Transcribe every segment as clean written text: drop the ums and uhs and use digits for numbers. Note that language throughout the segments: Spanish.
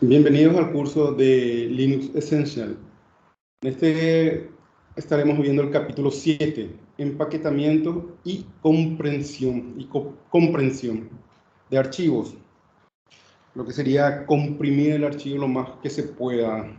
Bienvenidos al curso de Linux Essential. En este estaremos viendo el capítulo 7, empaquetamiento y comprensión de archivos. Lo que sería comprimir el archivo lo más que se pueda.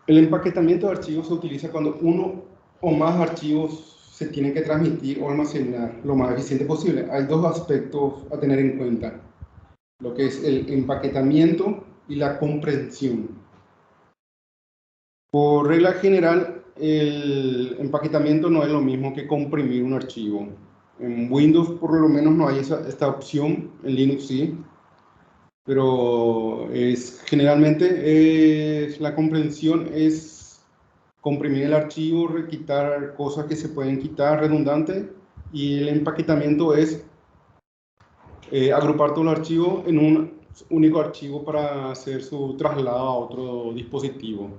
El empaquetamiento de archivos se utiliza cuando uno o más archivos se tienen que transmitir o almacenar lo más eficiente posible. Hay dos aspectos a tener en cuenta, lo que es el empaquetamiento y la comprensión. Por regla general, el empaquetamiento no es lo mismo que comprimir un archivo. En Windows por lo menos no hay esta opción, en Linux sí, pero generalmente la comprensión es comprimir el archivo, quitar cosas que se pueden quitar, redundante, y el empaquetamiento es agrupar todo el archivo en un único archivo para hacer su traslado a otro dispositivo.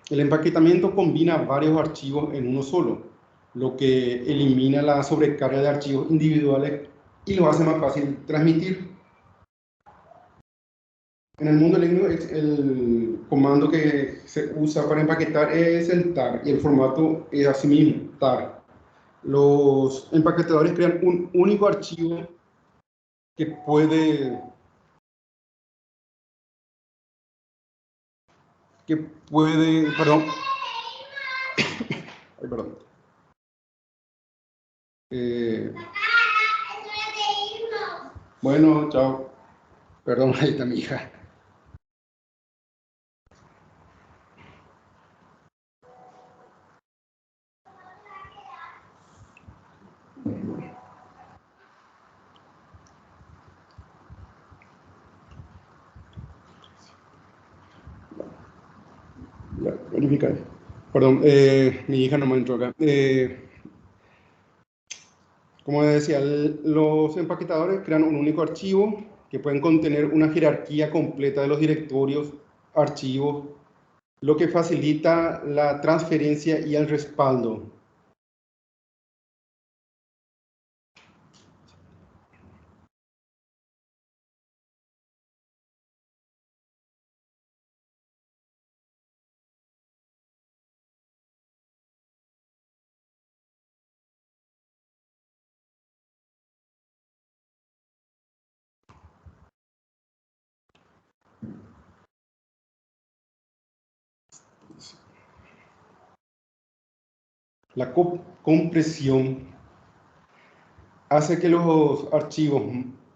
El empaquetamiento combina varios archivos en uno solo, lo que elimina la sobrecarga de archivos individuales y lo hace más fácil transmitir. En el mundo de Linux, el comando que se usa para empaquetar es el tar, y el formato es así mismo, tar. Los empaquetadores crean un único archivo que puede perdón, ay, perdón. Bueno, chao. Perdón, ahí está mi hija. Ya, verificar. Perdón, mi hija no me entró acá. Como decía, los empaquetadores crean un único archivo que pueden contener una jerarquía completa de los directorios, archivos, lo que facilita la transferencia y el respaldo. La compresión hace que los archivos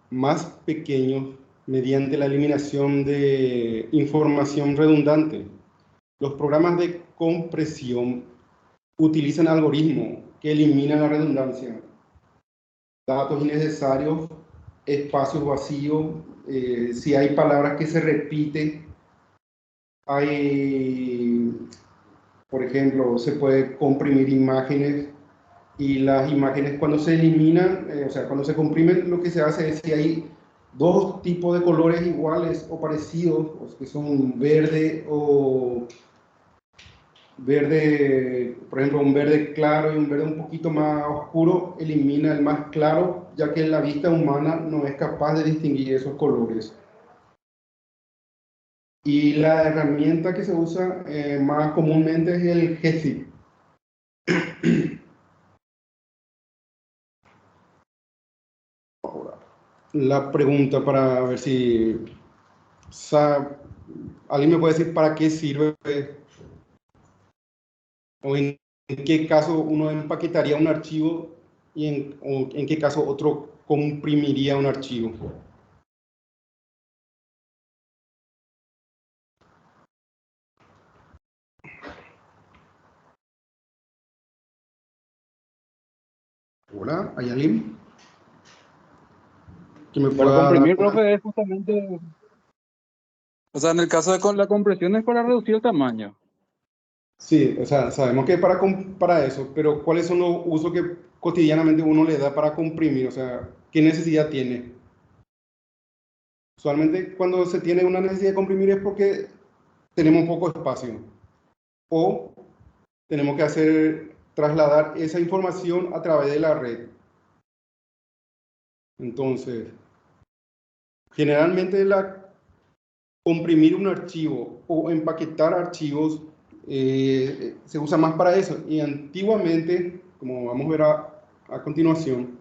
más pequeños, mediante la eliminación de información redundante. Los programas de compresión utilizan algoritmos que eliminan la redundancia, datos innecesarios, espacios vacíos, si hay palabras que se repiten, por ejemplo, se puede comprimir imágenes, y las imágenes cuando se eliminan, o sea, cuando se comprimen, lo que se hace es si hay dos tipos de colores iguales o parecidos, o que son verde o verde, por ejemplo, un verde claro y un verde un poquito más oscuro, elimina el más claro, ya que la vista humana no es capaz de distinguir esos colores. Y la herramienta que se usa más comúnmente es el GZIP. La pregunta para ver si alguien me puede decir para qué sirve o en qué caso uno empaquetaría un archivo y en qué caso otro comprimiría un archivo. Hola, ¿hay alguien que me Para pueda dar comprimir, alguna? profe, es justamente... O sea, en el caso de con la compresión es para reducir el tamaño. Sí, o sea, sabemos que es para eso, pero ¿cuáles son los usos que cotidianamente uno le da para comprimir? O sea, ¿qué necesidad tiene? Usualmente cuando se tiene una necesidad de comprimir es porque tenemos poco espacio o tenemos que trasladar esa información a través de la red. Entonces, generalmente comprimir un archivo o empaquetar archivos se usa más para eso. Y antiguamente, como vamos a ver a continuación,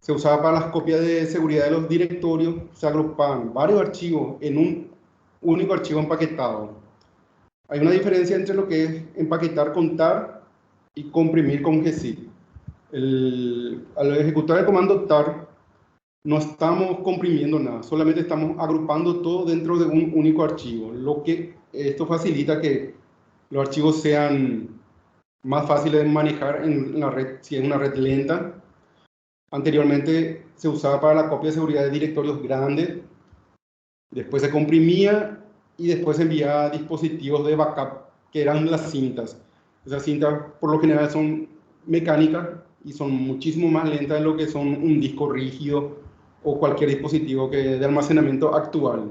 se usaba para las copias de seguridad de los directorios, se agrupaban varios archivos en un único archivo empaquetado. Hay una diferencia entre lo que es empaquetar con tar y comprimir con gzip. Al ejecutar el comando tar, no estamos comprimiendo nada, solamente estamos agrupando todo dentro de un único archivo, lo que esto facilita que los archivos sean más fáciles de manejar en la red, si es una red lenta. Anteriormente se usaba para la copia de seguridad de directorios grandes, después se comprimía y después se enviaba a dispositivos de backup, que eran las cintas. Esas cintas por lo general son mecánicas y son muchísimo más lentas de lo que son un disco rígido o cualquier dispositivo de almacenamiento actual.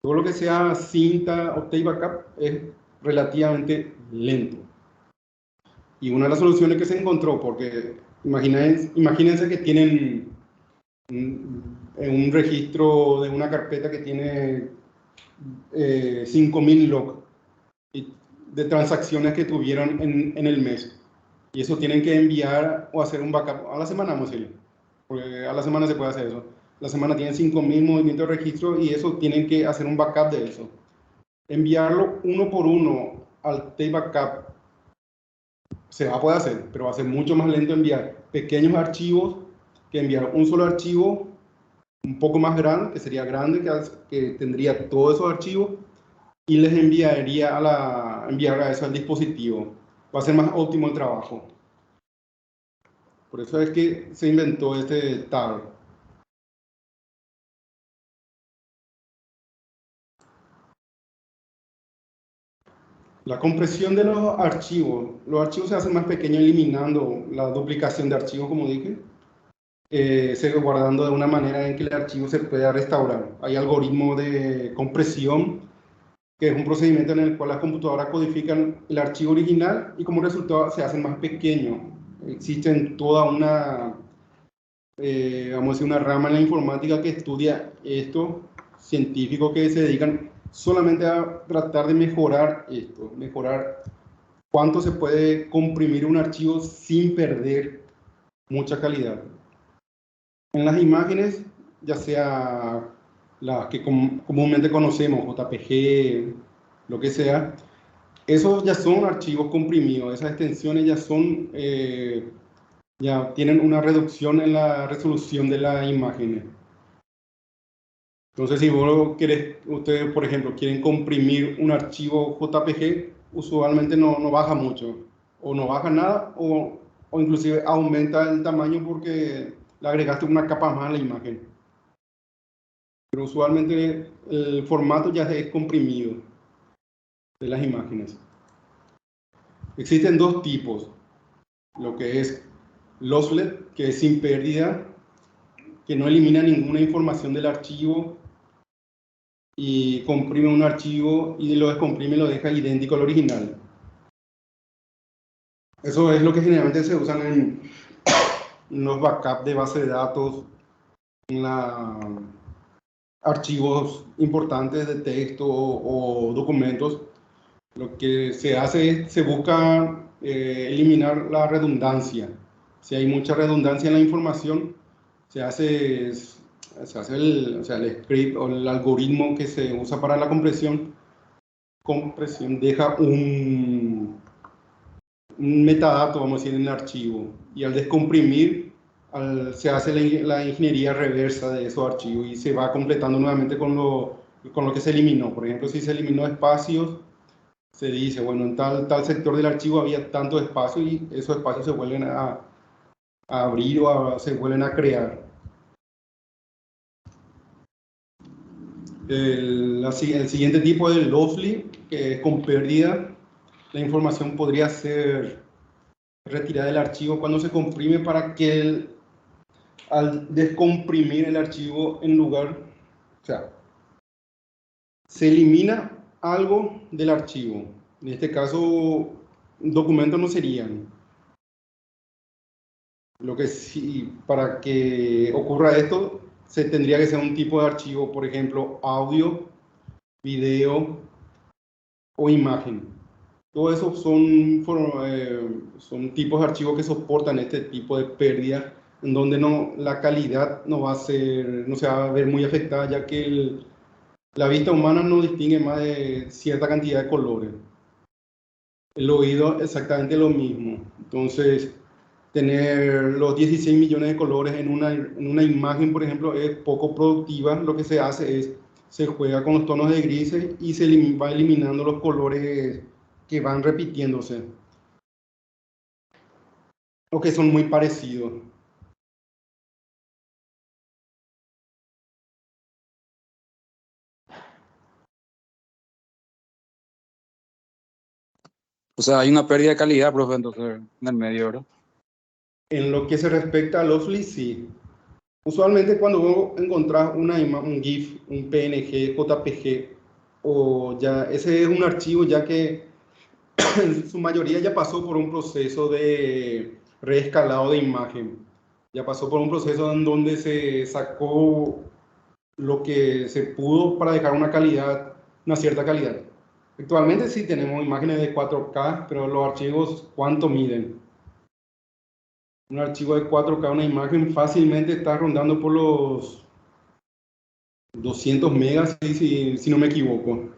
Todo lo que sea cinta o tape backup es relativamente lento. Y una de las soluciones que se encontró, porque imagínense que tienen un registro de una carpeta que tiene 5.000 logs de transacciones que tuvieron en el mes. Y eso tienen que enviar o hacer un backup a la semana, vamos a decir. Porque a la semana se puede hacer eso. La semana tiene 5.000 movimientos de registro y eso tienen que hacer un backup de eso. Enviarlo uno por uno al tape backup se va a poder hacer, pero va a ser mucho más lento enviar pequeños archivos que enviar un solo archivo un poco más grande, que sería grande, que tendría todos esos archivos y les enviar a eso al dispositivo. Va a ser más óptimo el trabajo. Por eso es que se inventó este tar. La compresión de los archivos se hacen más pequeños eliminando la duplicación de archivos, como dije, guardando de una manera en que el archivo se pueda restaurar. Hay algoritmos de compresión, que es un procedimiento en el cual las computadoras codifican el archivo original y como resultado se hacen más pequeños. Existen toda una, vamos a decir, una rama en la informática que estudia esto, científicos que se dedican solamente a tratar de mejorar esto, mejorar cuánto se puede comprimir un archivo sin perder mucha calidad. En las imágenes, ya sea las que comúnmente conocemos, JPG, lo que sea, esos ya son archivos comprimidos, esas extensiones ya tienen una reducción en la resolución de las imágenes. Entonces, si ustedes, por ejemplo, quieren comprimir un archivo JPG, usualmente no baja mucho, o no baja nada, o inclusive aumenta el tamaño porque le agregaste una capa más a la imagen. Pero usualmente el formato ya es comprimido de las imágenes. Existen dos tipos, lo que es lossless, que es sin pérdida, que no elimina ninguna información del archivo y comprime un archivo y lo descomprime y lo deja idéntico al original. Eso es lo que generalmente se usan en los backups de base de datos, en archivos importantes de texto o documentos. Lo que se hace es, se busca eliminar la redundancia. Si hay mucha redundancia en la información, se hace o sea, el script o el algoritmo que se usa para la compresión deja un metadato, vamos a decir, en el archivo. Y al descomprimir, se hace la ingeniería reversa de esos archivos y se va completando nuevamente con lo que se eliminó. Por ejemplo, si se eliminó espacios, se dice, bueno, en tal sector del archivo había tanto espacio y esos espacios se vuelven a abrir o se vuelven a crear. El siguiente tipo es el lossless, que es con pérdida. la información podría ser retirada del archivo cuando se comprime para que al descomprimir el archivo en lugar, o sea, se elimina algo del archivo. En este caso, documentos no serían. Lo que sí, para que ocurra esto, se tendría que ser un tipo de archivo, por ejemplo, audio, video o imagen. Todo eso son tipos de archivos que soportan este tipo de pérdida, en donde la calidad no se va a ver muy afectada, ya que la vista humana no distingue más de cierta cantidad de colores. El oído exactamente lo mismo. Entonces, tener los 16 millones de colores en una imagen, por ejemplo, es poco productiva. Lo que se hace es, se juega con los tonos de grises y va eliminando los colores que van repitiéndose o que son muy parecidos. O sea, hay una pérdida de calidad, profe, entonces, en el medio, ¿verdad? En lo que se respecta a los FLIS, sí. Usualmente cuando vos encontrás un GIF, un PNG, JPG, o ya, ese es un archivo ya que en su mayoría ya pasó por un proceso de reescalado de imagen. Ya pasó por un proceso en donde se sacó lo que se pudo para dejar una cierta calidad. Actualmente sí tenemos imágenes de 4K, pero los archivos, ¿cuánto miden? Un archivo de 4K, una imagen fácilmente está rondando por los 200 megas, si no me equivoco,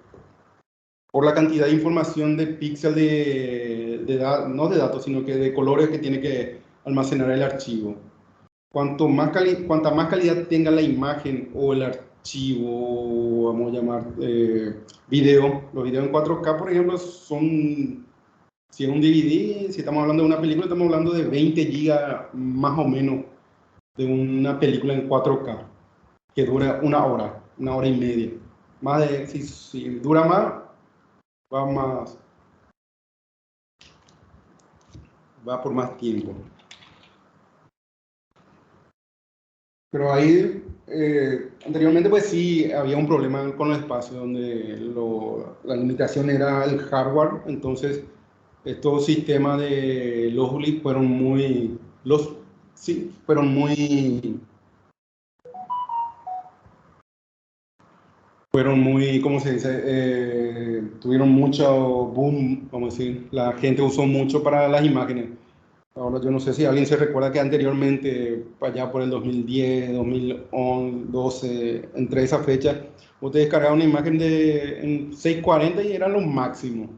por la cantidad de información de píxeles no de datos, sino que de colores que tiene que almacenar el archivo. Cuanta más calidad tenga la imagen o el archivo, vamos a llamar video, los videos en 4K, por ejemplo, si es un DVD, si estamos hablando de una película, estamos hablando de 20 gigas más o menos de una película en 4K, que dura una hora y media. Si dura más, va por más tiempo. Pero ahí, anteriormente, pues sí, había un problema con el espacio, donde la limitación era el hardware. Entonces, estos sistemas de los ULI fueron muy, ¿cómo se dice? Tuvieron mucho boom, vamos a decir. La gente usó mucho para las imágenes. Ahora yo no sé si alguien se recuerda que anteriormente, allá por el 2010, 2011, entre esa fecha, usted descargaba una imagen en 640 y era lo máximo.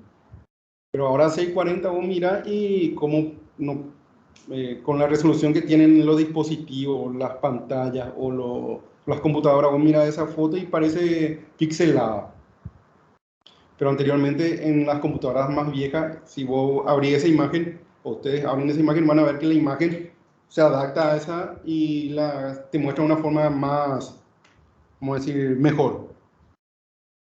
Pero ahora 640 vos mirás y con la resolución que tienen los dispositivos, las pantallas o las computadoras, vos mirás esa foto y parece pixelada. Pero anteriormente en las computadoras más viejas, si vos abrís esa imagen, o ustedes abren esa imagen, van a ver que la imagen se adapta a esa y te muestra una forma más, ¿cómo decir?, mejor.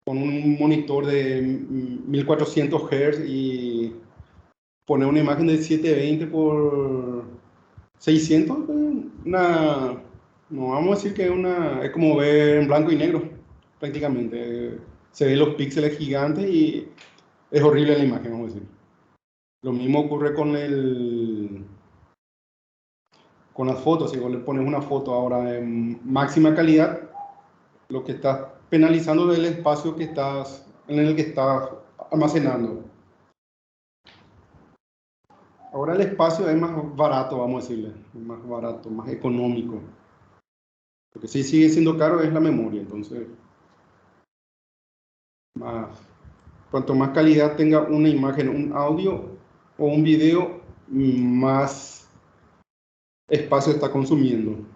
Con un monitor de 1400 Hz y poner una imagen de 720 por 600, no vamos a decir que es como ver en blanco y negro, prácticamente. Se ven los píxeles gigantes y es horrible la imagen, vamos a decir. Lo mismo ocurre con las fotos. Si vos le pones una foto ahora en máxima calidad, lo que estás penalizando es el espacio en el que estás almacenando. Ahora el espacio es más barato, vamos a decirle, más barato, más económico. Lo que sí sigue siendo caro es la memoria, entonces, cuanto más calidad tenga una imagen, un audio o un video, más espacio está consumiendo.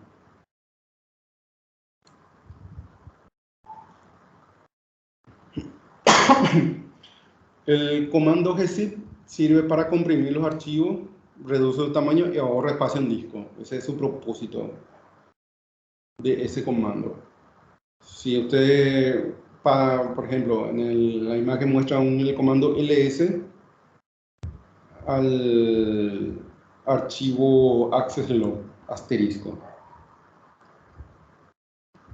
El comando gzip sirve para comprimir los archivos, reduce el tamaño y ahorra espacio en disco. Ese es su propósito de ese comando. Si usted, por ejemplo, la imagen muestra el comando ls, al archivo access log asterisco.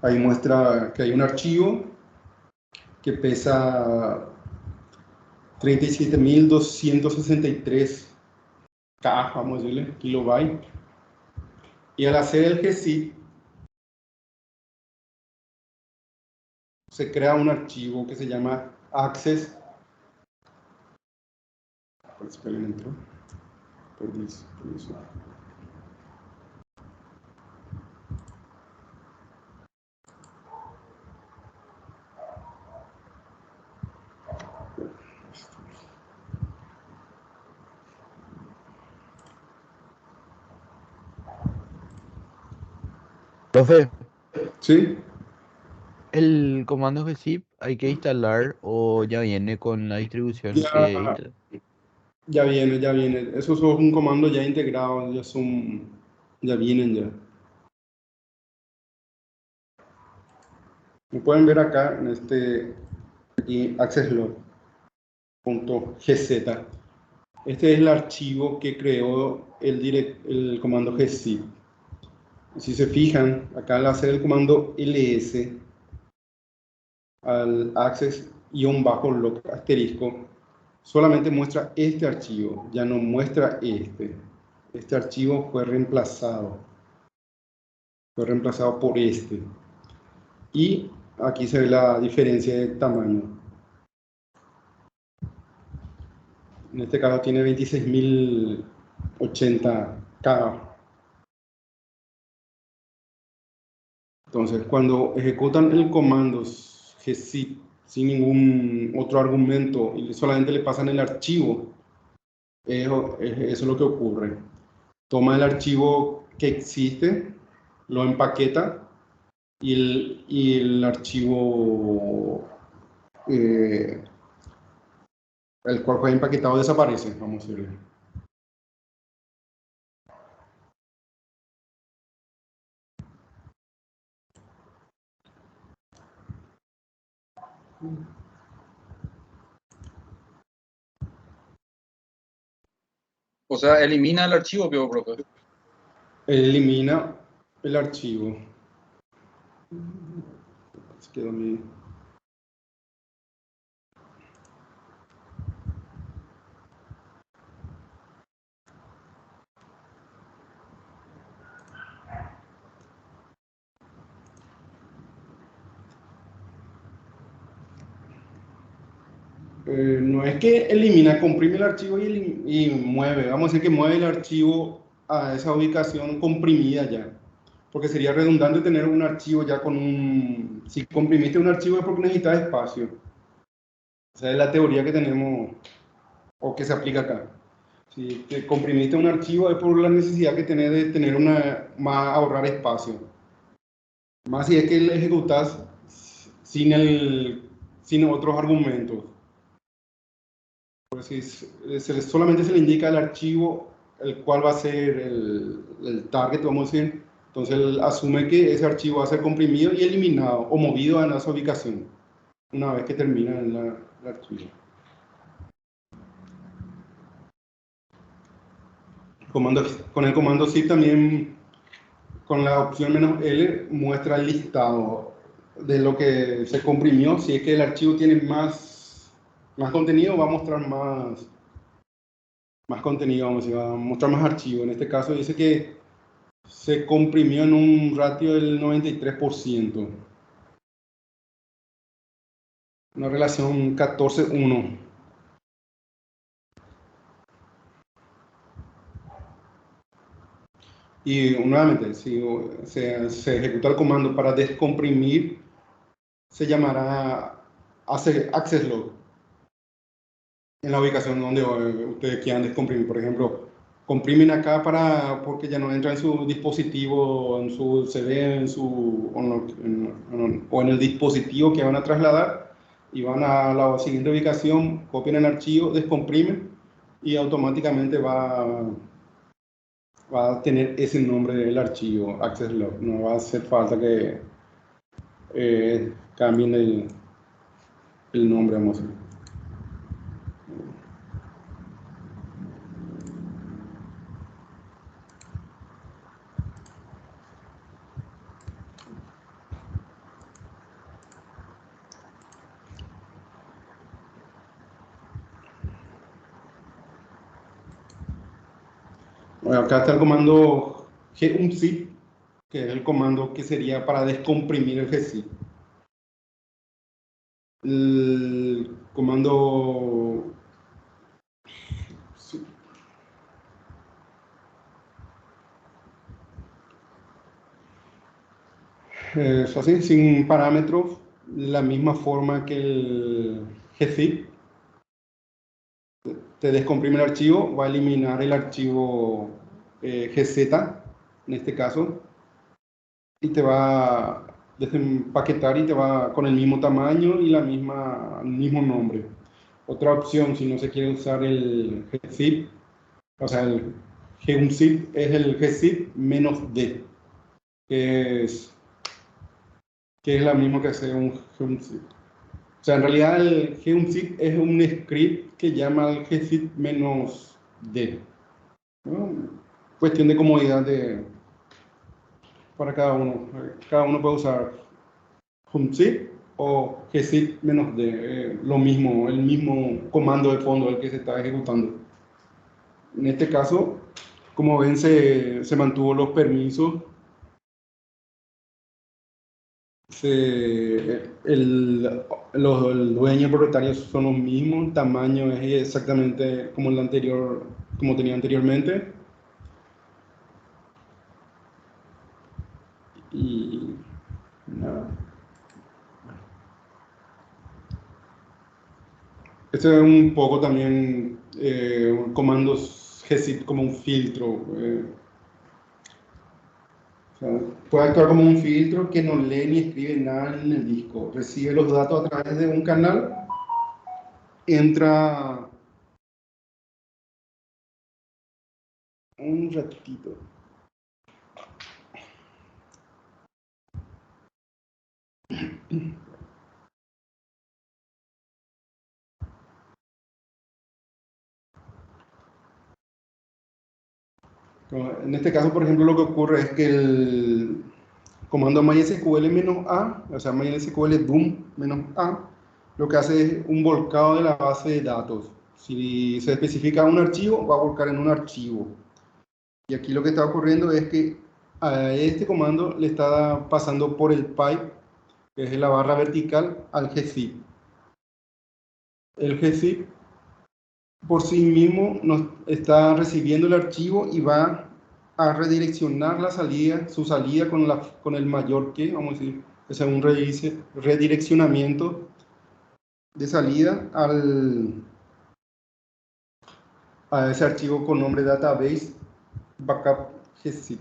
Ahí muestra que hay un archivo que pesa 37.263 K, vamos a decirle, kilobytes. Y al hacer el gzip, se crea un archivo que se llama access. Profe, ¿Sí? el comando gzip hay que instalar o ya viene con la distribución que Ya, instala. ya viene, ya viene. Esos son un comando ya integrado, ya vienen ya. Como pueden ver acá en aquí, accesslog.gz. Este es el archivo que creó el comando gzip. Si se fijan, acá al hacer el comando ls, al access-log asterisco, solamente muestra este archivo, ya no muestra este. Este archivo fue reemplazado por este. Y aquí se ve la diferencia de tamaño. En este caso tiene 26.080K. Entonces, cuando ejecutan el comando gzip sin ningún otro argumento y solamente le pasan el archivo, eso es lo que ocurre. Toma el archivo que existe, lo empaqueta y el archivo el cual fue empaquetado desaparece, vamos a decirle. O sea, elimina el archivo, profe. Elimina el archivo. Se quedó mi... No es que elimina, comprime el archivo y mueve. Vamos a decir que mueve el archivo a esa ubicación comprimida ya. Porque sería redundante tener un archivo ya con un... Si comprimiste un archivo es porque necesitas espacio. Esa es la teoría que tenemos o que se aplica acá. Si te comprimiste un archivo es por la necesidad que tenés de tener más ahorrar espacio. Más si es que lo ejecutas sin otros argumentos. Pues si solamente se le indica el archivo, el cual va a ser el target, vamos a decir. Entonces él asume que ese archivo va a ser comprimido y eliminado o movido a esa ubicación una vez que termina el archivo. Con el comando zip también, con la opción "-l", muestra el listado de lo que se comprimió. Si es que el archivo tiene más contenido, va a mostrar más contenido, vamos a decir, va a mostrar más archivo. En este caso dice que se comprimió en un ratio del 93%. Una relación 14:1. Y nuevamente, si se ejecuta el comando para descomprimir, se llamará access log en la ubicación donde ustedes quieran descomprimir. Por ejemplo, comprimen acá porque ya no entra en su dispositivo, en su CD, o en el dispositivo que van a trasladar, y van a la siguiente ubicación, copian el archivo, descomprimen y automáticamente va a tener ese nombre del archivo, access log. No va a hacer falta que cambien el nombre, vamos a decir. Acá está el comando gunzip, que es el comando que sería para descomprimir el gzip. El comando es así, sin parámetros, la misma forma que el gzip. Te descomprime el archivo, va a eliminar el archivo gz, en este caso, y te va a desempaquetar y te va con el mismo tamaño y el mismo nombre. Otra opción, si no se quiere usar el gzip, o sea, el gunzip es el gzip -d, que es la misma que hace un gunzip. O sea, en realidad el gunzip es un script que llama al gzip -d, ¿no? Cuestión de comodidad para cada uno. Cada uno puede usar gunzip o gzip -d, lo mismo, el mismo comando de fondo el que se está ejecutando. En este caso, como ven, se mantuvo los permisos. El dueño y el propietario son los mismos, el tamaño es exactamente como el anterior, como tenía anteriormente. Y nada. Este es un poco también comandos gzip como un filtro. O sea, puede actuar como un filtro que no lee ni escribe nada en el disco. Recibe los datos a través de un canal, entra un ratito. En este caso, por ejemplo, lo que ocurre es que el comando mysql-a, o sea, mysql-doom-a, lo que hace es un volcado de la base de datos. Si se especifica un archivo, va a volcar en un archivo. Y aquí lo que está ocurriendo es que a este comando le está pasando por el pipe, que es la barra vertical, al gzip. El gzip por sí mismo nos está recibiendo el archivo y va a redireccionar su salida con el mayor que, vamos a decir, o sea, un redireccionamiento de salida a ese archivo con nombre database backup gz.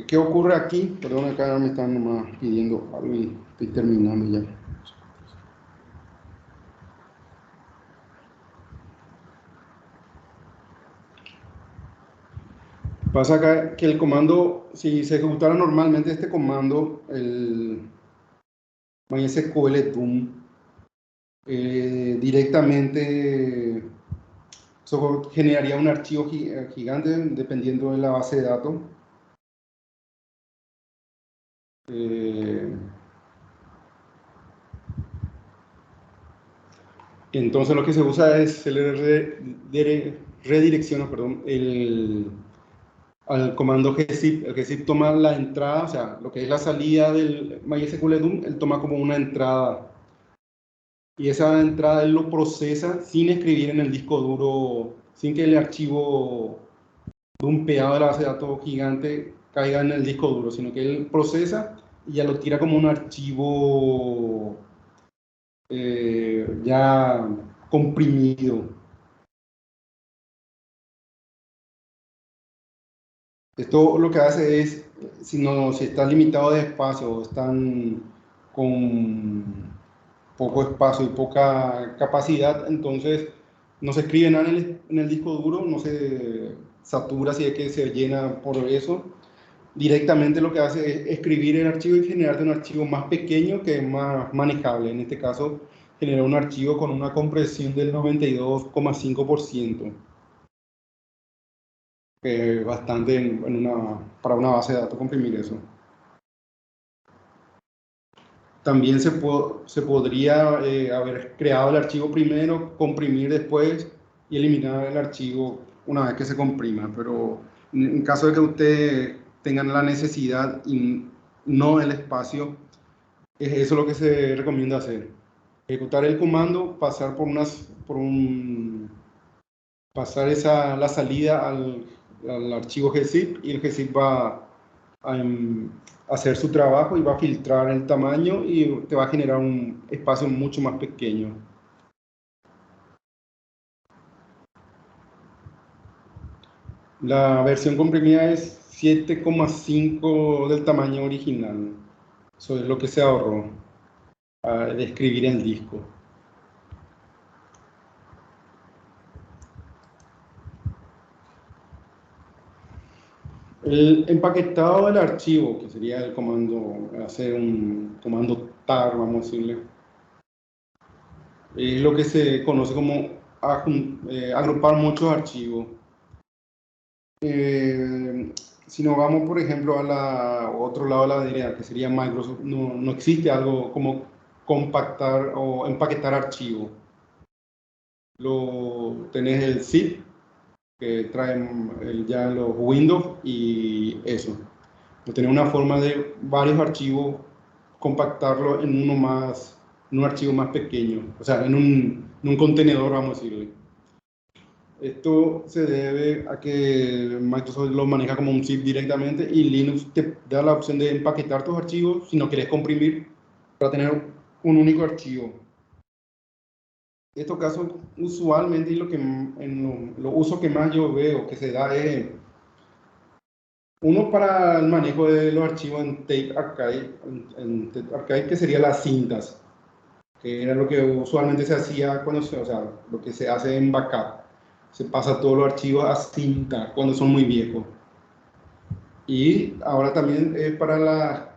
¿Qué ocurre aquí? Perdón, acá me están nomás pidiendo algo y estoy terminando ya. Pasa acá que el comando, si se ejecutara normalmente este comando, el mysql doom, directamente eso generaría un archivo gigante dependiendo de la base de datos. Entonces lo que se usa es se le redirecciona, perdón, al comando gzip. El gzip toma la entrada, o sea, lo que es la salida del mysql doom, él toma como una entrada. Y esa entrada él lo procesa sin escribir en el disco duro, sin que el archivo dumpeado de la base de datos gigante caiga en el disco duro, sino que él procesa y ya lo tira como un archivo ya comprimido. Esto lo que hace es, si está limitado de espacio o están con poco espacio y poca capacidad, entonces no se escribe nada en el disco duro, no se satura si es que se llena por eso, directamente lo que hace es escribir el archivo y generarte un archivo más pequeño que es más manejable. En este caso, genera un archivo con una compresión del 92,5%, que es bastante para una base de datos comprimir eso. También se podría haber creado el archivo primero, comprimir después y eliminar el archivo una vez que se comprima, pero en caso de que ustedes tengan la necesidad y no el espacio, es eso lo que se recomienda hacer. Ejecutar el comando, pasar pasar la salida al archivo gzip, y el gzip va a hacer su trabajo y va a filtrar el tamaño y te va a generar un espacio mucho más pequeño. La versión comprimida es 7,5 del tamaño original. Eso es lo que se ahorró de escribir en el disco. El empaquetado del archivo, que sería el comando, hacer un comando tar, vamos a decirle, es lo que se conoce como agrupar muchos archivos. Si nos vamos, por ejemplo, a otro lado de la vereda, que sería Microsoft, no existe algo como compactar o empaquetar archivos. Tenés el zip, que traen ya los Windows y eso. Tenés una forma de varios archivos compactarlo en un archivo más pequeño, o sea, en un contenedor, vamos a decirle. Esto se debe a que Microsoft lo maneja como un zip directamente y Linux te da la opción de empaquetar tus archivos si no quieres comprimir para tener un único archivo. En estos casos, usualmente, y lo uso que más yo veo que se da es uno para el manejo de los archivos en Tape Archive, que sería las cintas, que era lo que usualmente se hacía o sea, lo que se hace en backup. Se pasa todos los archivos a cinta cuando son muy viejos. Y ahora también es para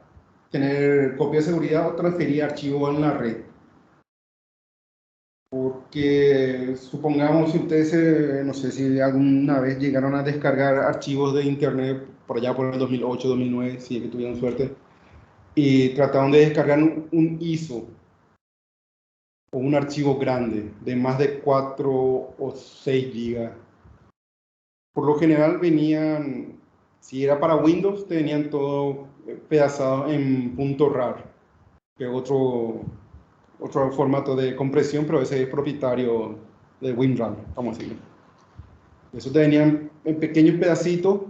tener copia de seguridad o transferir archivos en la red. Porque supongamos si ustedes, no sé si alguna vez llegaron a descargar archivos de internet por allá por el 2008, 2009, si es que tuvieron suerte, y trataron de descargar un ISO o un archivo grande de más de 4 o 6 gigas. Por lo general venían, si era para Windows, te venían todo pedazado en .rar, que es otro formato de compresión, pero ese es propietario de WinRAR, vamos a decirlo. Eso te venían en pequeños pedacitos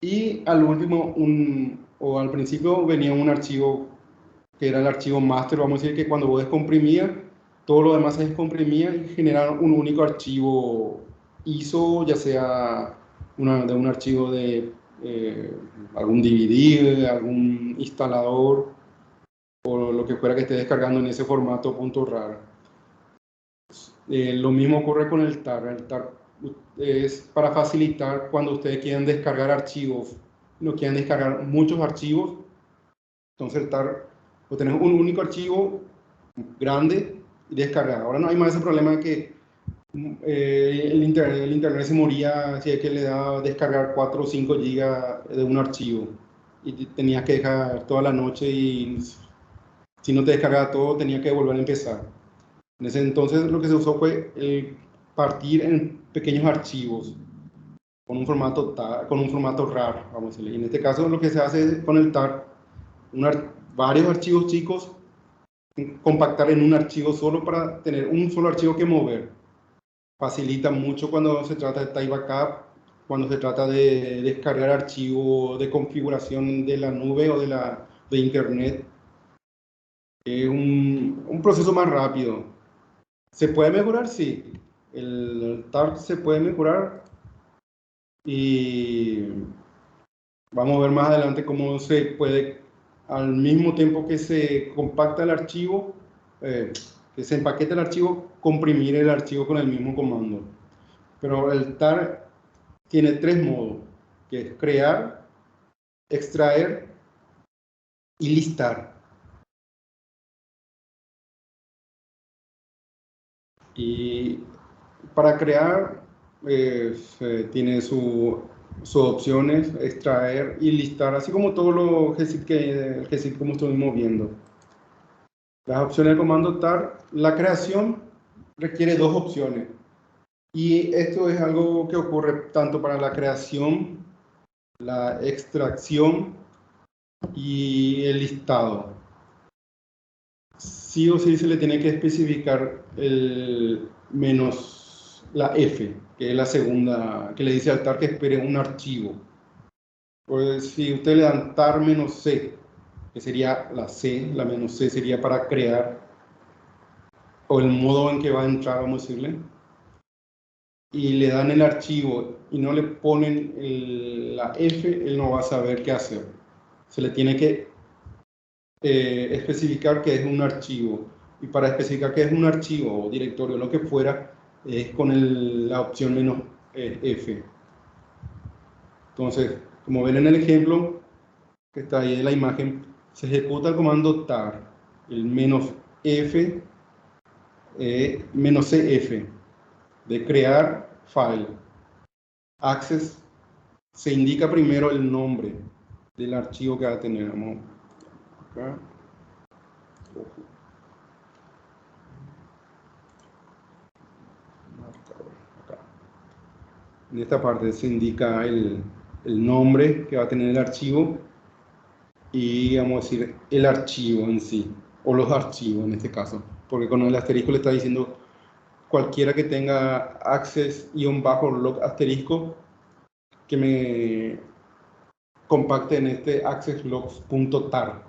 y al último, o al principio venía un archivo que era el archivo master, vamos a decir que cuando vos descomprimías, todo lo demás se descomprimía y generaron un único archivo ISO, ya sea de un archivo de algún DVD, algún instalador, o lo que fuera que esté descargando en ese formato .rar. Lo mismo ocurre con el tar. El tar es para facilitar cuando ustedes quieren descargar archivos, no quieren descargar muchos archivos, entonces el tar, o tenés un único archivo grande y descargar. Ahora no hay más ese problema de que el internet se moría si es que le daba descargar 4 o 5 gigas de un archivo y tenías que dejar toda la noche y si no te descargaba todo tenías que volver a empezar. En ese entonces lo que se usó fue partir en pequeños archivos con un formato RAR, vamos a decirle. Y en este caso lo que se hace es con el TAR, varios archivos chicos, compactar en un archivo solo para tener un solo archivo que mover. Facilita mucho cuando se trata de type backup, cuando se trata de descargar archivos de configuración de la nube o de internet. Es un proceso más rápido. ¿Se puede mejorar? Sí. El TAR se puede mejorar y vamos a ver más adelante cómo se puede, al mismo tiempo que se compacta el archivo, que se empaqueta el archivo, comprimir el archivo con el mismo comando. Pero el TAR tiene 3 modos, que es crear, extraer y listar. Y para crear tiene sus opciones, extraer y listar, así como todo lo el GZIP como estuvimos viendo. Las opciones del comando tar, la creación requiere dos opciones. Y esto es algo que ocurre tanto para la creación, la extracción y el listado. Sí o sí se le tiene que especificar el menos la F, que es la segunda, que le dice al tar que espere un archivo. Pues si usted le dan tar menos C, que sería la C, la menos C sería para crear, o el modo en que va a entrar, vamos a decirle, y le dan el archivo y no le ponen la F, él no va a saber qué hacer. Se le tiene que especificar que es un archivo. Y para especificar que es un archivo o directorio, lo que fuera, es con la opción menos F. Entonces, como ven en el ejemplo que está ahí en la imagen, se ejecuta el comando tar, el menos F, menos CF, de crear file. Access, se indica primero el nombre del archivo que va a tener. Vamos acá. En esta parte se indica el nombre que va a tener el archivo y vamos a decir el archivo en sí, o los archivos en este caso, porque con el asterisco le está diciendo cualquiera que tenga access-log asterisco que me compacte en este accesslogs.tar.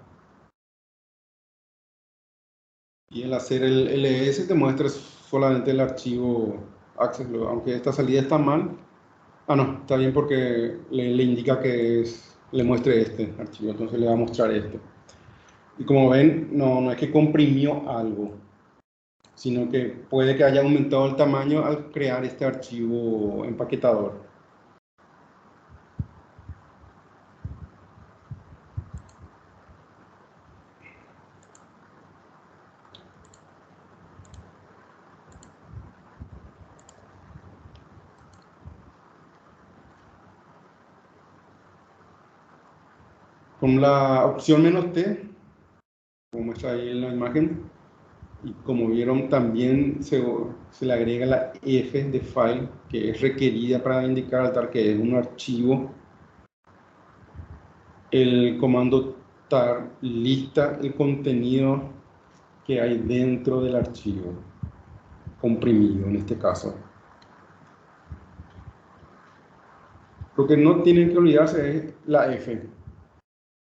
Y el hacer el ls te muestra solamente el archivo accesslog, aunque esta salida está mal. Ah, no, está bien porque le indica que le muestre este archivo, entonces le va a mostrar este. Y como ven, no es que comprimió algo, sino que puede que haya aumentado el tamaño al crear este archivo empaquetador. Con la opción "-t", como muestra ahí en la imagen, y como vieron también se le agrega la F de file, que es requerida para indicar al tar que es un archivo. El comando tar lista el contenido que hay dentro del archivo, comprimido en este caso. Lo que no tienen que olvidarse es la F,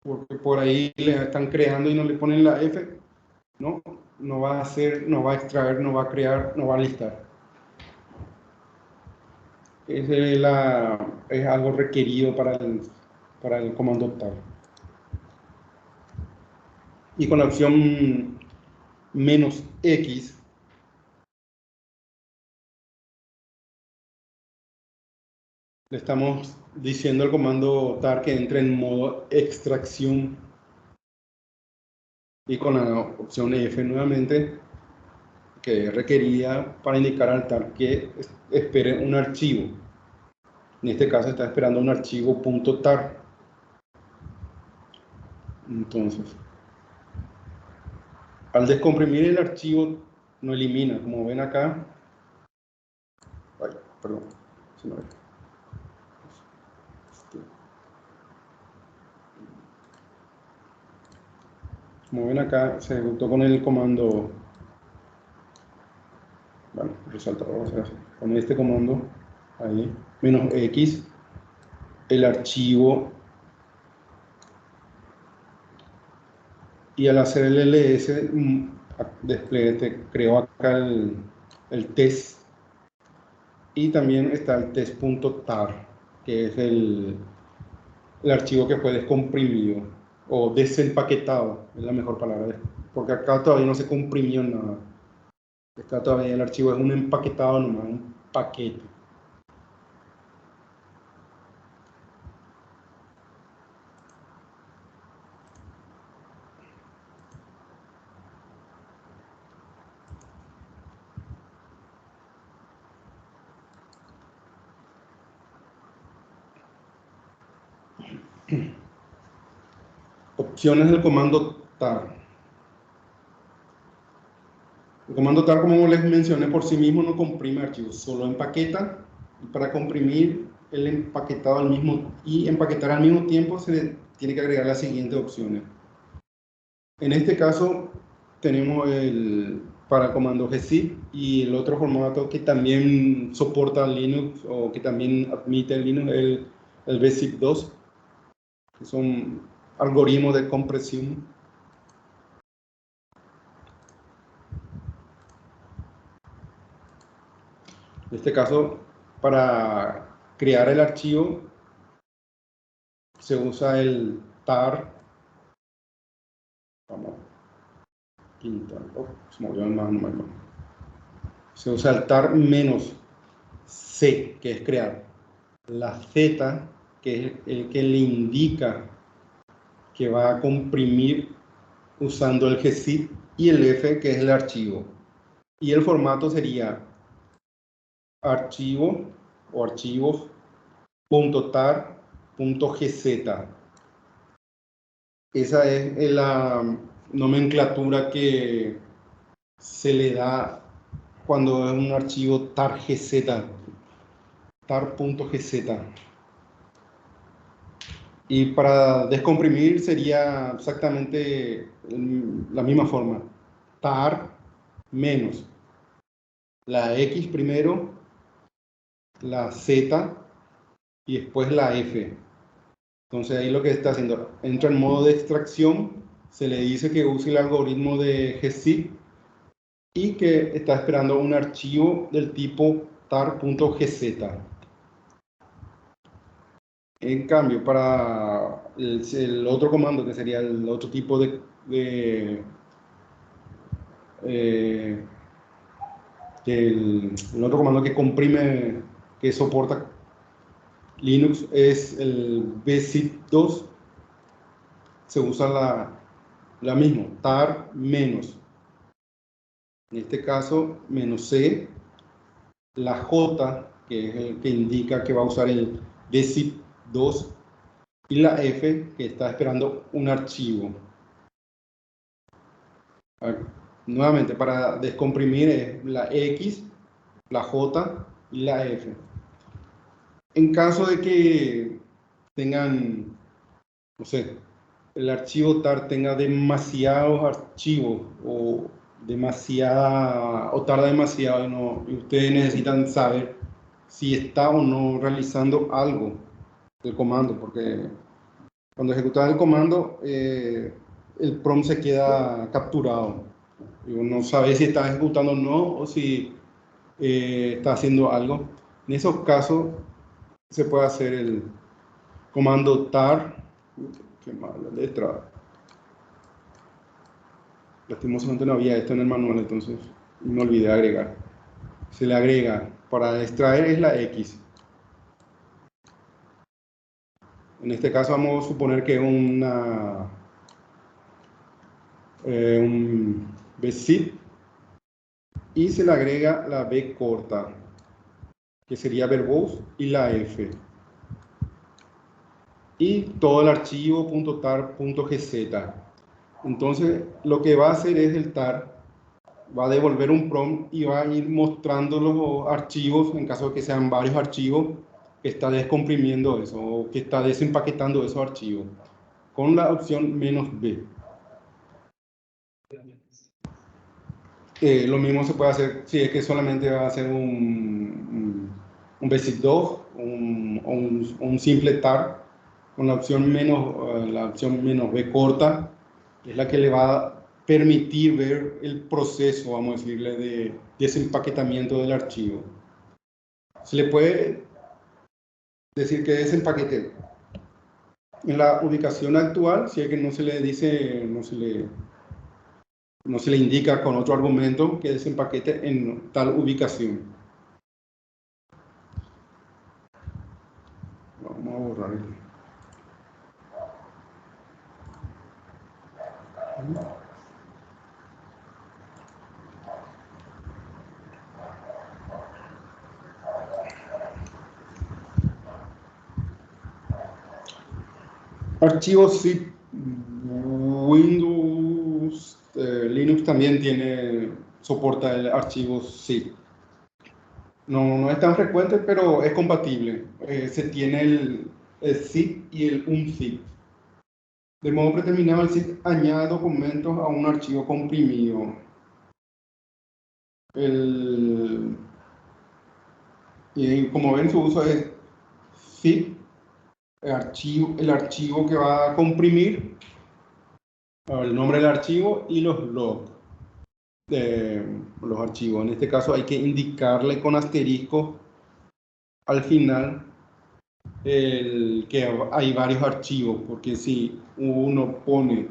porque por ahí le están creando y no le ponen la F, no va a hacer, no va a extraer, no va a crear, no va a listar. Es algo requerido para el comando tar. Y con la opción "-x", le estamos diciendo al comando tar que entre en modo extracción. Y con la opción F nuevamente, que es requerida para indicar al tar que espere un archivo. En este caso está esperando un archivo .tar. Entonces, al descomprimir el archivo, no elimina, como ven acá. Ay, perdón, se me ve. Como ven acá, se ejecutó con el comando, bueno, resaltador, o sea, con este comando, ahí, "-x", el archivo, y al hacer el ls, despliegue, creó acá el test, y también está el test.tar, que es el archivo que fue descomprimido, o desempaquetado, es la mejor palabra, porque acá todavía no se comprimió nada. Acá todavía el archivo es un empaquetado nomás, un paquete. Opciones del comando tar. El comando tar, como les mencioné, por sí mismo no comprime archivos, solo empaqueta. Y para comprimir el empaquetado empaquetar al mismo tiempo, se le tiene que agregar las siguientes opciones. En este caso, tenemos para el comando gzip y el otro formato que también soporta Linux o que también admite Linux, el bzip2, que son algoritmos de compresión. En este caso, para crear el archivo, se usa el tar. Vamos, se movió el manual. Se usa el tar menos C, que es crear. La Z, que es el que le indica que va a comprimir usando el gzip, y el F, que es el archivo. Y el formato sería archivo o archivos.tar.gz. Esa es la nomenclatura que se le da cuando es un archivo tar.gz, tar.gz. Y para descomprimir sería exactamente la misma forma. Tar menos la X primero, la Z y después la F. Entonces ahí lo que está haciendo, entra en modo de extracción, se le dice que use el algoritmo de gzip y que está esperando un archivo del tipo tar.gz. En cambio, para el otro comando, que sería el otro tipo el otro comando que comprime, que soporta Linux, es el bzip2. Se usa la misma, tar menos, en este caso, menos C, la J, que es el que indica que va a usar el bzip2, y la F, que está esperando un archivo. Nuevamente, para descomprimir es la X, la J y la F. En caso de que tengan, no sé, el archivo tar tenga demasiados archivos o tarda demasiado y ustedes necesitan saber si está o no realizando algo el comando, porque cuando ejecutas el comando el prompt se queda capturado y uno sabe si está ejecutando o no, o si está haciendo algo. En esos casos se puede hacer el comando tar. Qué mala letra. Lastimosamente no había esto en el manual, entonces me olvidé de agregar. Se le agrega, para extraer es la X. En este caso vamos a suponer que es un bzip, y se le agrega la B corta, que sería verbose, y la F. Y todo el archivo .tar.gz. Entonces lo que va a hacer es el tar va a devolver un prompt y va a ir mostrando los archivos, en caso de que sean varios archivos, que está descomprimiendo eso o que está desempaquetando esos archivos, con la opción "-b". Lo mismo se puede hacer si es que solamente va a hacer un bzip2 o un simple tar, con la opción "-b corta, es la que le va a permitir ver el proceso, vamos a decirle, de desempaquetamiento del archivo. Se le puede decir que desempaquete en la ubicación actual, si es que no se le dice, no se le indica con otro argumento que desempaquete en tal ubicación. Vamos a borrar el... Archivos zip, Windows, Linux también tiene, soporta el archivo zip. No es tan frecuente, pero es compatible. Se tiene el zip y el unzip. De modo predeterminado, el zip añade documentos a un archivo comprimido. Y como ven, su uso es zip, el archivo que va a comprimir, el nombre del archivo y los logs de los archivos. En este caso hay que indicarle con asterisco al final que hay varios archivos, porque si uno pone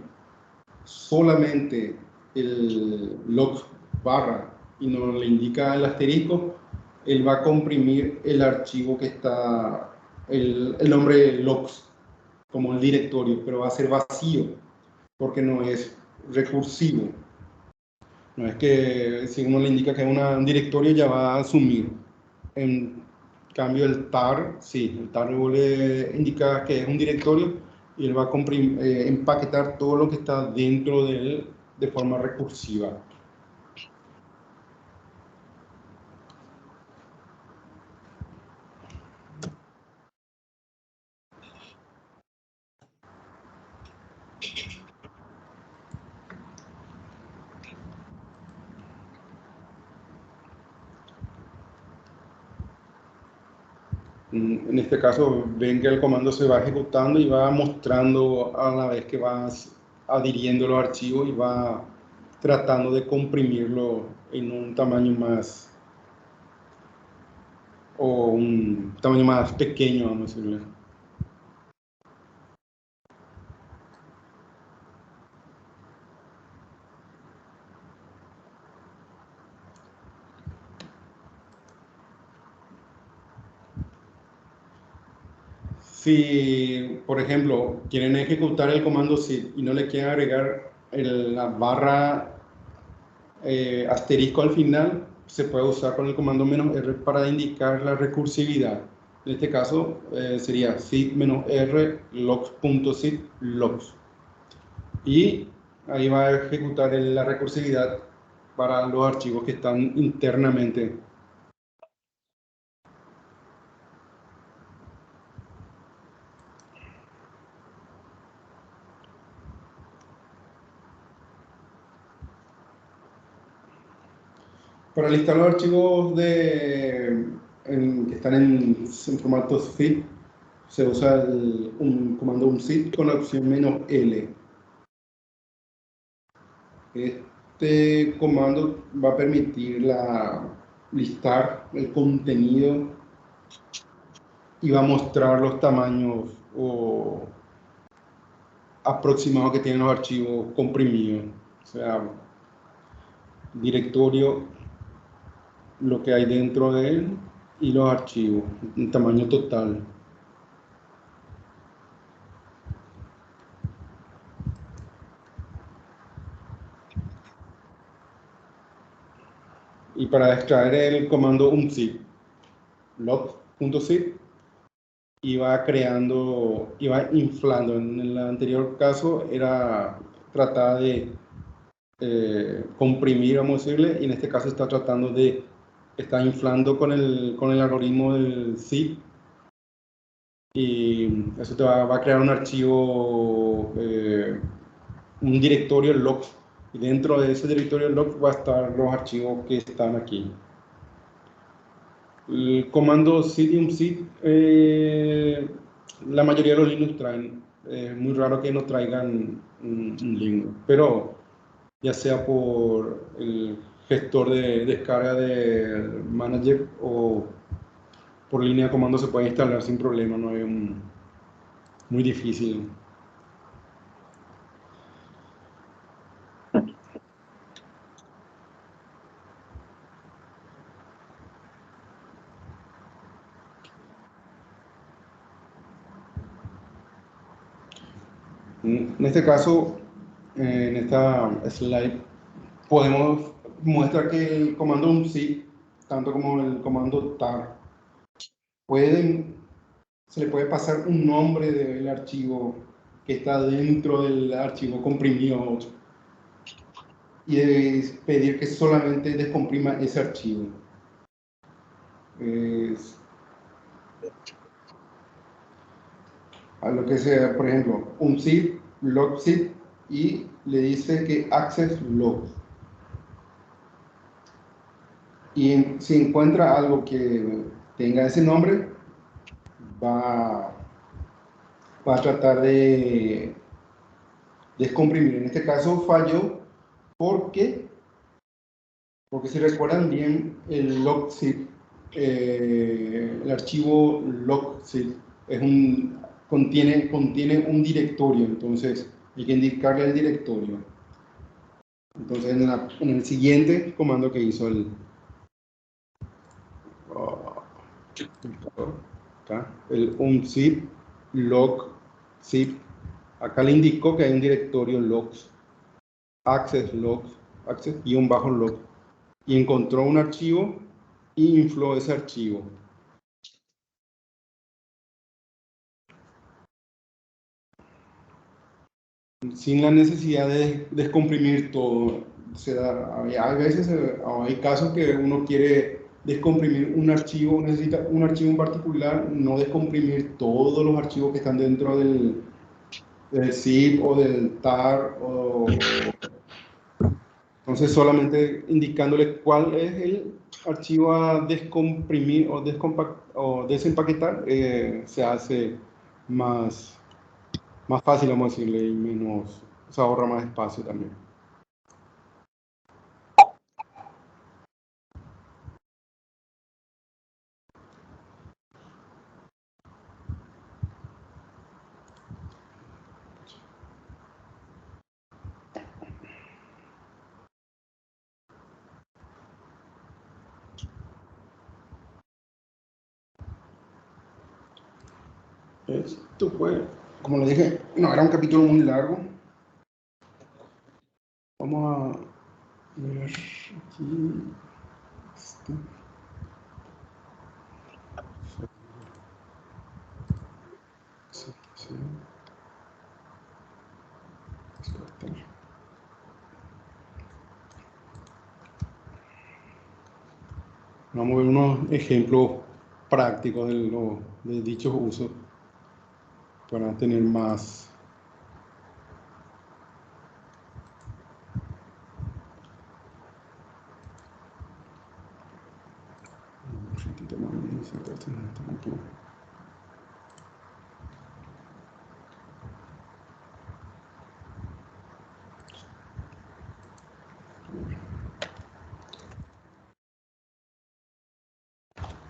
solamente el log barra y no le indica el asterisco, él va a comprimir el archivo que está, el nombre de logs, como el directorio, pero va a ser vacío, porque no es recursivo. No es que si uno le indica que es un directorio ya va a asumir. En cambio el tar, sí, el tar le indica que es un directorio y él va a empaquetar todo lo que está dentro de él de forma recursiva. En este caso, ven que el comando se va ejecutando y va mostrando a la vez que va adhiriendo los archivos y va tratando de comprimirlo en un tamaño más, o un tamaño más pequeño, vamos a decirlo. Si, por ejemplo, quieren ejecutar el comando zip y no le quieren agregar la barra asterisco al final, se puede usar con el comando "-r" para indicar la recursividad. En este caso sería zip-r logs.zip logs. Y ahí va a ejecutar la recursividad para los archivos que están internamente. Para listar los archivos que están en formato zip, se usa un comando unzip con la opción "-l". Este comando va a permitir listar el contenido y va a mostrar los tamaños aproximados que tienen los archivos comprimidos. O sea, directorio, lo que hay dentro de él y los archivos, en tamaño total. Y para extraer el comando unzip, log.zip, iba creando, iba inflando. En el anterior caso era tratar de comprimir, vamos a decirle, y en este caso está inflando con el algoritmo del zip, y eso te va a crear un archivo, un directorio log, y dentro de ese directorio log va a estar los archivos que están aquí. El comando zip y unzip, la mayoría de los Linux traen. Es muy raro que no traigan un Linux, pero ya sea por el gestor de descarga de manager o por línea de comando se puede instalar sin problema, no es muy difícil. En este caso, en esta slide, podemos mostrar que el comando unzip, tanto como el comando tar, se le puede pasar un nombre del archivo que está dentro del archivo comprimido y debes pedir que solamente descomprima ese archivo. A lo que sea, por ejemplo, un zip, log zip, y le dice que access log. Y si encuentra algo que tenga ese nombre, va a tratar de descomprimir. En este caso falló porque si recuerdan bien, el logzip, el archivo logzip contiene un directorio, entonces hay que indicarle el directorio. Entonces en el siguiente comando que hizo el unzip logzip, acá le indicó que hay un directorio logs, access _log, y encontró un archivo y infló ese archivo. Sin la necesidad de descomprimir todo. Hay veces, hay casos que uno quiere descomprimir un archivo, necesita un archivo en particular, no descomprimir todos los archivos que están dentro del zip o del tar. Entonces solamente indicándole cuál es el archivo a descomprimir o desempaquetar, se hace más fácil, vamos a decirle, y se ahorra más espacio también. Esto fue, como les dije, no era un capítulo muy largo. Vamos a ver aquí. Vamos a ver unos ejemplos prácticos de dichos usos para tener más.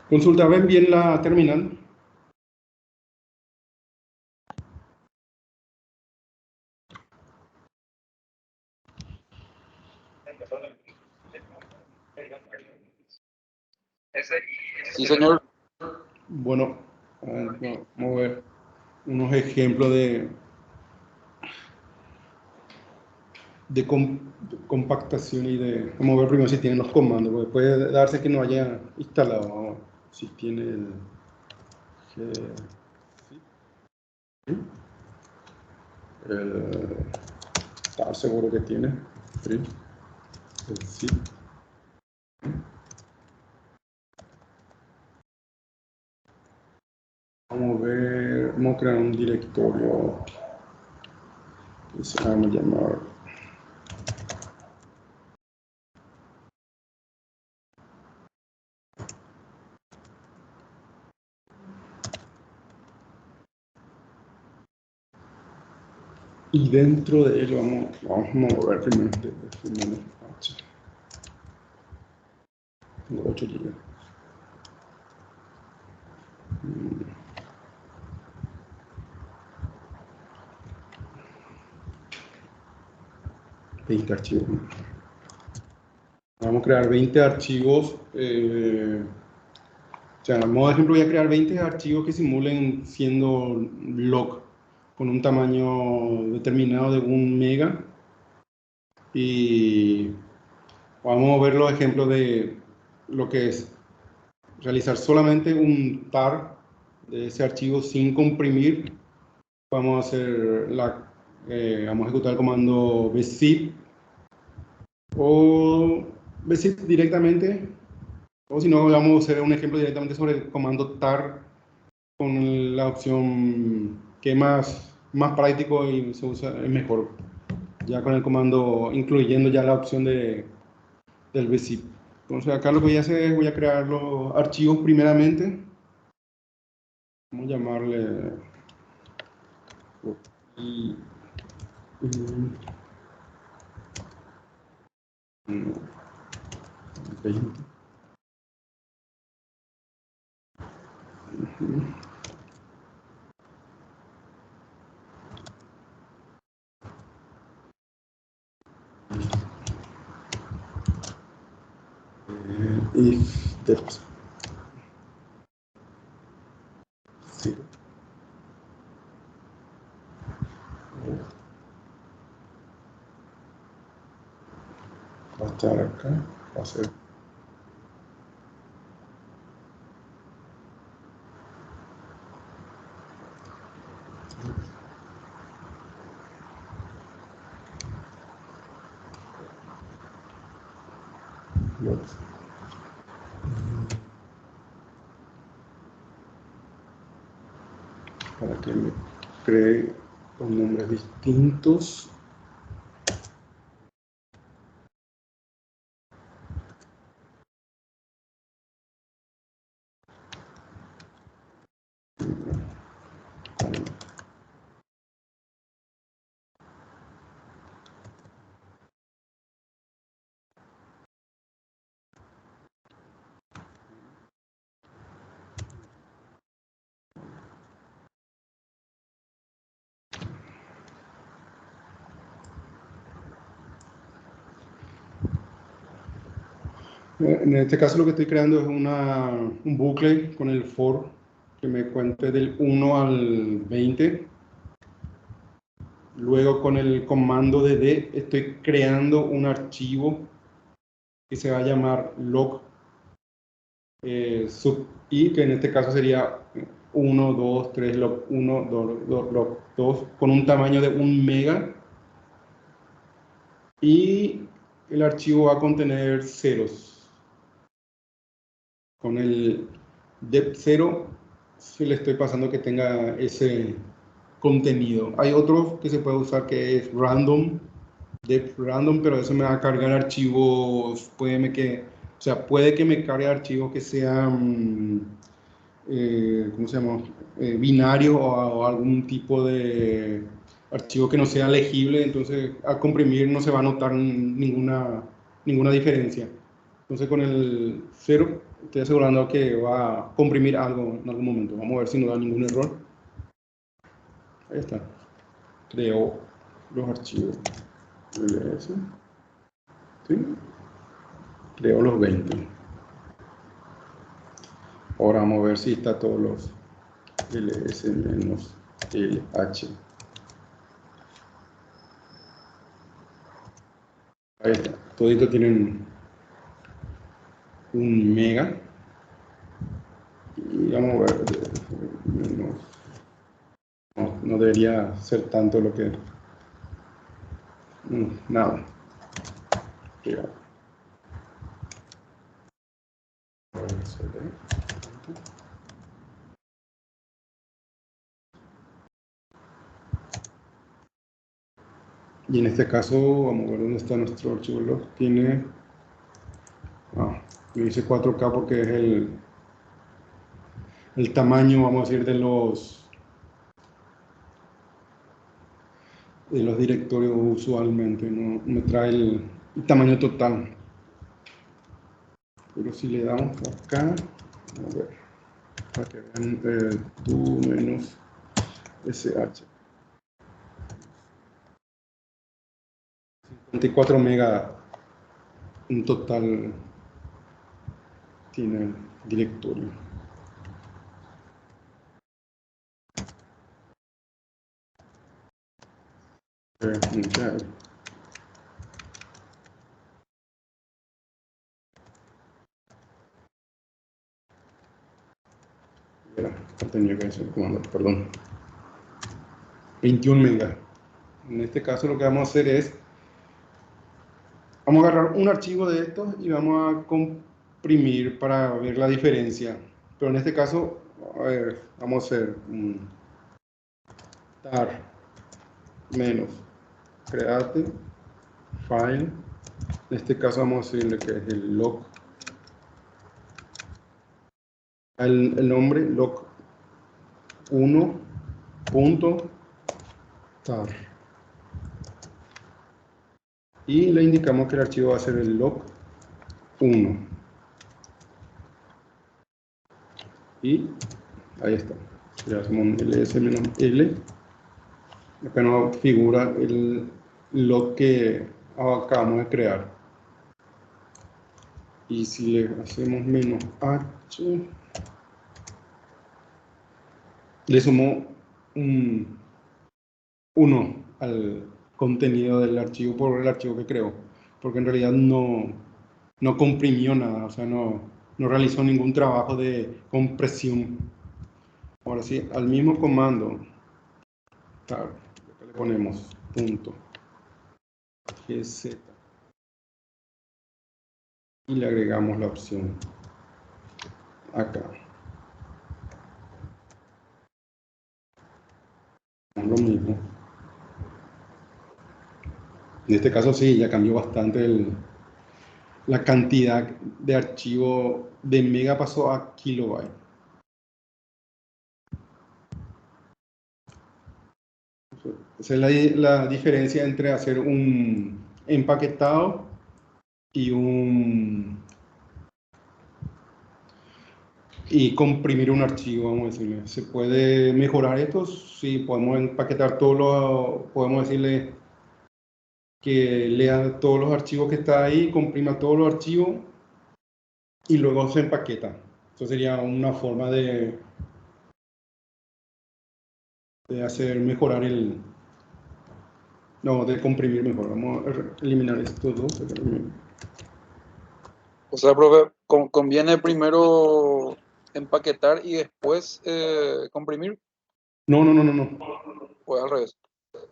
Consulta, ¿ven bien la terminal? Sí, señor. Bueno, vamos a ver unos ejemplos de compactación y de... Vamos a ver primero si tienen los comandos, porque puede darse que no haya instalado. Si tiene el... Está seguro que tiene. Sí. Vamos a ver, vamos a crear un directorio que se va a llamar y dentro de ello vamos a mover primero H. Tengo 8 GB. 20 archivos. Vamos a crear 20 archivos. O sea, a modo de ejemplo, voy a crear 20 archivos que simulen siendo log con un tamaño determinado de 1 mega. Y vamos a ver los ejemplos de lo que es realizar solamente un tar de ese archivo sin comprimir vamos a hacer vamos a ejecutar el comando bzip o bzip directamente, o si no, vamos a hacer un ejemplo directamente sobre el comando tar con la opción que es más práctico y se usa, es mejor, ya con el comando incluyendo ya la opción del bzip. Entonces acá lo que voy a hacer es voy a crear los archivos primeramente. Vamos a llamarle y, y, 20. If depth 0. Va a estar acá, va a ser para que me cree con nombres distintos. En este caso lo que estoy creando es un bucle con el for que me cuente del 1 al 20. Luego con el comando de d estoy creando un archivo que se va a llamar log sub i, que en este caso sería 1, 2, 3, log 1, 2, log 2, con un tamaño de 1 mega. Y el archivo va a contener ceros. Con el depth 0 se le estoy pasando que tenga ese contenido. Hay otro que se puede usar que es random, depth random, pero eso me va a cargar archivos, puede que me cargue archivos que sean, ¿cómo se llama? Binario o algún tipo de archivo que no sea legible, entonces al comprimir no se va a notar ninguna diferencia. Entonces con el 0 estoy asegurando que va a comprimir algo en algún momento. Vamos a ver si no da ningún error. Ahí está. Creo los archivos ls. ¿Sí? Creo los 20. Ahora vamos a ver si está todos los ls menos lh. Ahí está. Toditos tienen 1 mega. Y vamos a ver. No debería ser tanto lo que... nada. Y en este caso, vamos a ver dónde está nuestro archivo log. Tiene... yo hice 4K porque es el tamaño, vamos a decir, de los directorios usualmente. No me trae el tamaño total. Pero si le damos acá, a ver, para que vean tu menos sh. 54 mega en total tiene el directorio. Tenía que hacer el comando, perdón. 21 megas. En este caso lo que vamos a hacer es, vamos a agarrar un archivo de estos y vamos a comprimir para ver la diferencia. Pero en este caso, a ver, vamos a hacer un tar menos create file. En este caso vamos a decirle que es el log. El nombre log1.tar. Y le indicamos que el archivo va a ser el log1. Y ahí está. Ya hacemos un ls-l. Acá nos figura el log que acabamos de crear. Y si le hacemos -h, le sumo un 1 al contenido del archivo por el archivo que creó. Porque en realidad no comprimió nada, o sea, no realizó ningún trabajo de compresión. Ahora sí, al mismo comando, tar, acá le ponemos .gz y le agregamos la opción acá. Lo mismo. En este caso sí, ya cambió bastante la cantidad de archivo de mega pasó a kilobyte. Esa es la diferencia entre hacer un empaquetado y comprimir un archivo, vamos a decirle. ¿Se puede mejorar esto? Sí, podemos empaquetar podemos decirle que lea todos los archivos que está ahí, comprima todos los archivos y luego se empaqueta. Eso sería una forma de hacer mejorar de comprimir mejor. Vamos a eliminar estos dos. O sea, profe, conviene primero empaquetar y después comprimir, No. o al revés.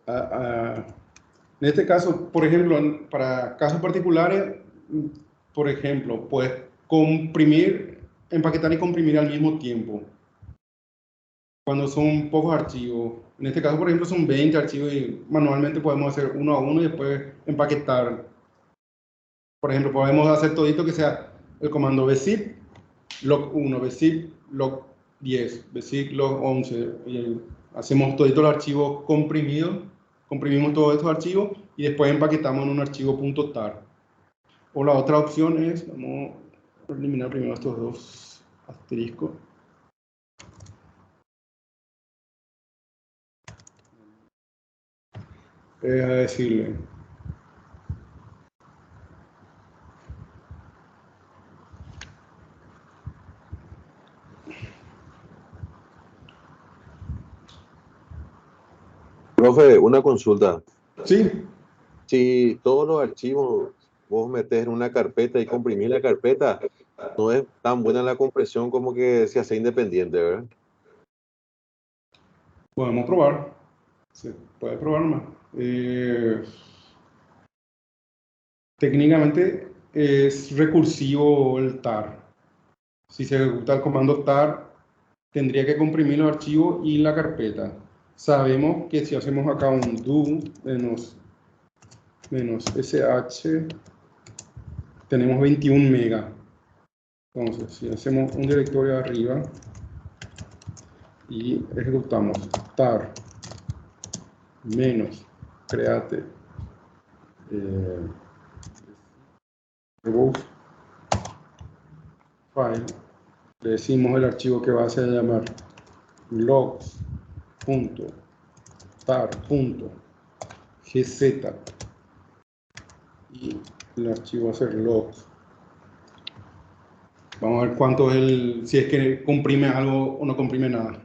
Ah, ah, en este caso, por ejemplo, para casos particulares, por ejemplo, puedes empaquetar y comprimir al mismo tiempo. Cuando son pocos archivos. En este caso, por ejemplo, son 20 archivos y manualmente podemos hacer uno a uno y después empaquetar. Por ejemplo, podemos hacer todito que sea el comando bzip log1, bzip log10, bzip log11. Y hacemos todito los archivos comprimidos, comprimimos todos estos archivos y después empaquetamos en un archivo .tar. O la otra opción es, vamos a eliminar primero estos dos asteriscos. A decirle Profe, una consulta. sí, Si todos los archivos vos metés en una carpeta y comprimís la carpeta, no es tan buena la compresión como que se hace independiente, ¿verdad? podemos probar. Se puede probar más. Técnicamente es recursivo el tar. Si se ejecuta el comando tar, tendría que comprimir los archivos y la carpeta. Sabemos que si hacemos acá un do menos sh, tenemos 21 megas. Entonces, si hacemos un directorio arriba y ejecutamos tar menos create remove file, le decimos el archivo que va a ser llamar logs.tar.gz y el archivo va a ser logs. Vamos a ver cuánto es si es que comprime algo o no comprime nada.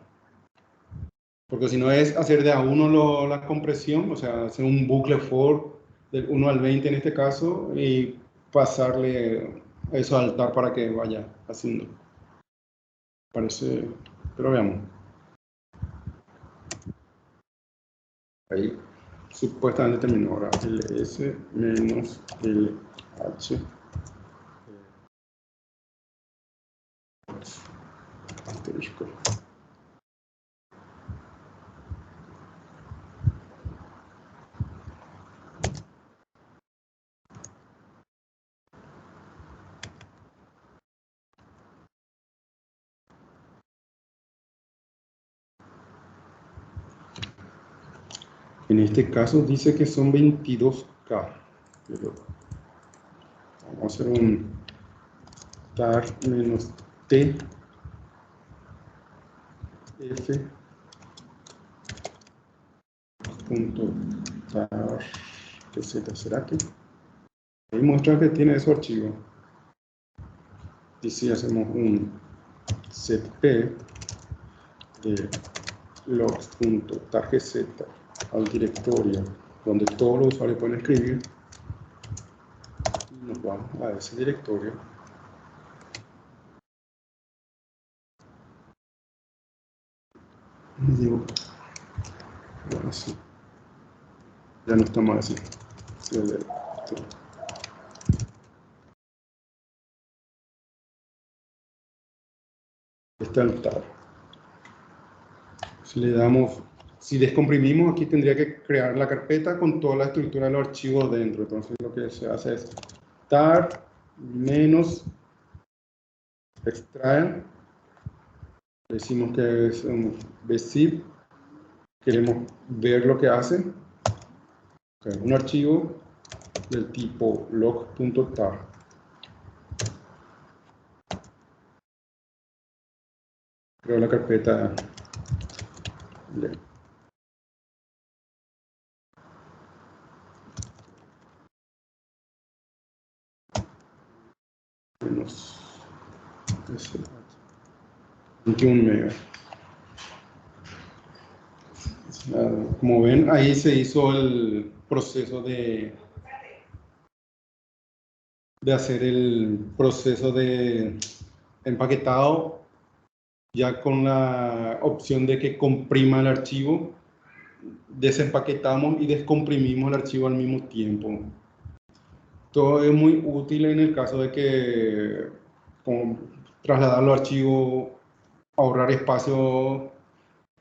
Porque si no es hacer de a uno la compresión, o sea, hacer un bucle for del 1 al 20 en este caso y pasarle eso al tar para que vaya haciendo. Parece, pero veamos. Ahí supuestamente terminó ahora ls menos lh asterisco. En este caso dice que son 22K. Pero vamos a hacer un tar menos t f punto tar que z. ¿Será que? Ahí muestra que tiene ese archivo. Y si hacemos un cp de logs.targz al directorio donde todos los usuarios pueden escribir, y nos vamos a ese directorio. Y digo, bueno, sí, ya no está mal así. Está el tab. Si le damos, si descomprimimos, aquí tendría que crear la carpeta con toda la estructura de los archivos dentro. Entonces lo que se hace es tar menos extraer. Decimos que es un bzip. Queremos ver lo que hace. Okay, un archivo del tipo log.tar. Creo la carpeta. Menos 21 megas. Como ven, ahí se hizo el proceso de hacer el proceso de empaquetado, ya con la opción de que comprima el archivo. Desempaquetamos y descomprimimos el archivo al mismo tiempo. Todo es muy útil en el caso de que trasladar los archivos, ahorrar espacio.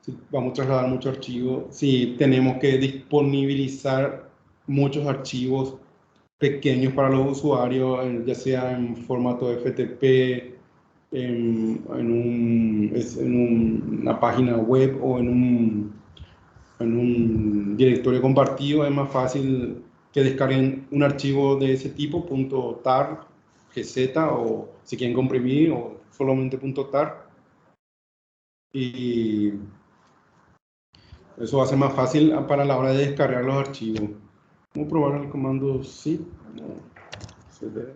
Si vamos a trasladar muchos archivos, si tenemos que disponibilizar muchos archivos pequeños para los usuarios, ya sea en formato FTP, en una página web o en un directorio compartido, es más fácil que descarguen un archivo de ese tipo, .tar, gz, o si quieren comprimir, o solamente .tar. Y eso hace más fácil para la hora de descargar los archivos. Vamos a probar el comando zip. No, cd.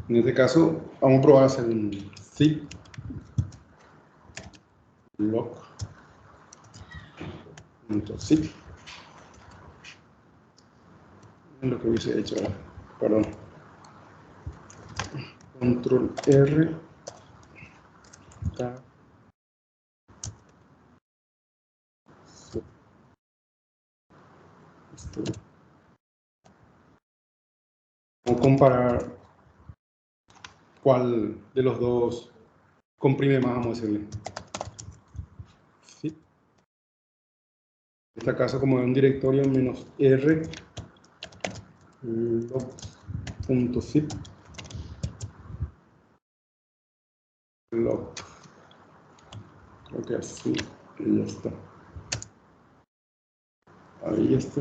En este caso, vamos a probar hacer un zip log.zip. Es lo que hubiese hecho, perdón. Control R. Vamos a comparar cuál de los dos comprime más, vamos a decirle. ¿Sí? En este caso, como es un directorio -r log.zip log. Creo que así, y ya está. Ahí está.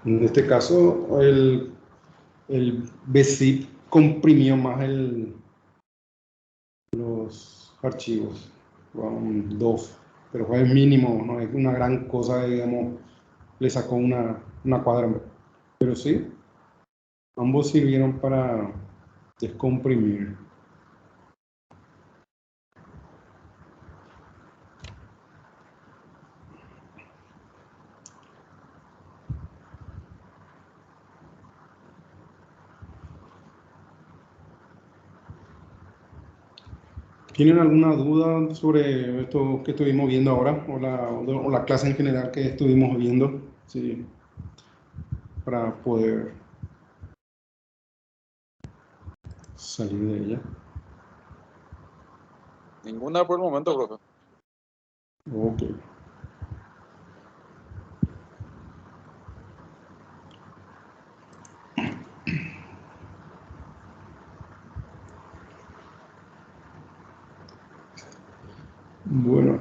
En este caso, el BZIP comprimió más los archivos, fueron 2, pero fue el mínimo, no es una gran cosa, digamos, le sacó una cuadra, pero sí, ambos sirvieron para descomprimir. ¿Tienen alguna duda sobre esto que estuvimos viendo ahora o la clase en general que estuvimos viendo? Sí, para poder salir de ella. Ninguna por el momento, profe. Ok. Bueno,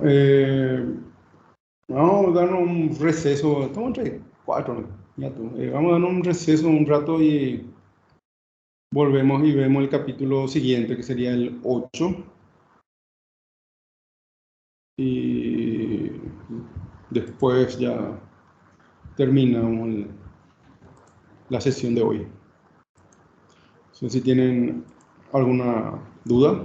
vamos a darnos un receso, estamos entre 4, ya tú. Vamos a darnos un receso un rato y volvemos y vemos el capítulo siguiente, que sería el 8. Y después ya terminamos la sesión de hoy. No sé si tienen alguna duda.